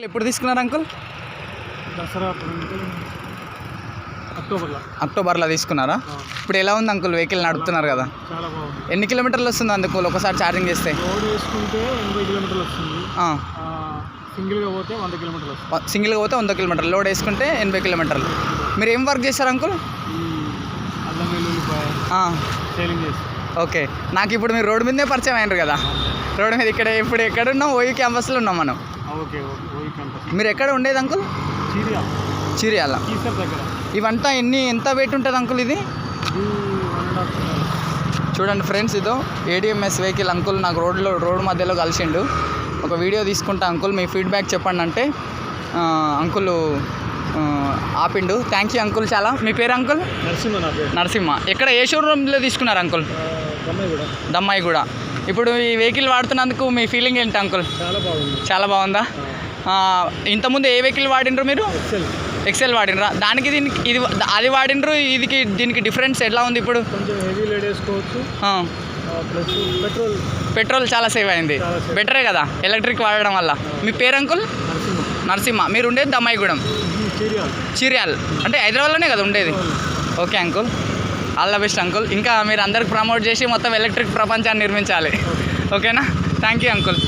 ఎప్పుడు తీసుకున్నారు అంకుల్? దసరా అక్టోబర్లో తీసుకున్నారా? ఇప్పుడు ఎలా ఉంది అంకుల్ వెహికల్ నడుపుతున్నారు కదా? చాలా బాగుంది. ఎన్ని కిలోమీటర్లు వస్తుంది అంకుల్ ఒకసారి ఛార్జింగ్ చేస్తే? రోడ్ వేసుకుంటే 80 కిలోమీటర్లు వస్తుంది. సింగిల్గా పోతే 100 కిలోమీటర్లు వస్తుంది. సింగిల్గా పోతే 100 కిలోమీటర్లు, లోడ్ వేసుకుంటే 80 కిలోమీటర్లు. మీరు ఏం వర్క్ చేస్తారు అంకుల్? అల్లం వెల్లుల్లిపాయ సేలింగ్ చేస్తాం. ఓకే, నాకు ఇప్పుడు మీరు రోడ్డు మీదే పరిచయం అయినారు కదా. రోడ్డు మీద ఇప్పుడు ఎక్కడున్నాం? ఓయూ క్యాంపస్లో ఉన్నాం మనం. Okay OU campus. మీరు ఎక్కడ ఉండేది అంకుల్? చీరియాల. దగ్గర. ఇవంతా ఎంత వెయిట్ ఉంటుంది అంకుల్ ఇది? చూడండి ఫ్రెండ్స్, ఇదో ఏడిఎంఎస్ వెహికల్ అంకుల్ నాకు రోడ్ మధ్యలో కలిసిండు. ఒక వీడియో తీసుకుంటా అంకుల్, మీ ఫీడ్బ్యాక్ చెప్పండి అంటే అంకుల్ ఆపిండు. థ్యాంక్ యూ అంకుల్ చాలా. మీ పేరు అంకుల్? నరసింహ. ఎక్కడ ఏ షోరూంలో తీసుకున్నారు అంకుల్? దమ్మాయిగూడ. ఇప్పుడు ఈ వెహికల్ వాడుతున్నందుకు మీ ఫీలింగ్ ఏంటి అంకుల్? చాలా బాగుందా? ఇంతకుముందు ఏ వెహికల్ వాడినరు మీరు? ఎక్సెల్ వాడినరా? దానికి దీనికి ఇది అది వాడినరు, దీనికి డిఫరెన్స్ ఎట్లా ఉంది ఇప్పుడు? పెట్రోల్ చాలా సేవ్ అయింది. బెటరే కదా ఎలక్ట్రిక్ వాడడం వల్ల. మీ పేరు అంకుల్? నరసింహ. మీరు ఉండేది దమ్మాయిగూడెం, చీరియాల్ అంటే హైదరాబాద్లోనే కదా ఉండేది? Okay uncle, all the best uncle. ఇంకా మీరు అందరికి ప్రమోట్ చేసి మొత్తం ఎలక్ట్రిక్ ప్రపంచాన్ని నిర్మించాలి. ఓకేనా? Thank you uncle.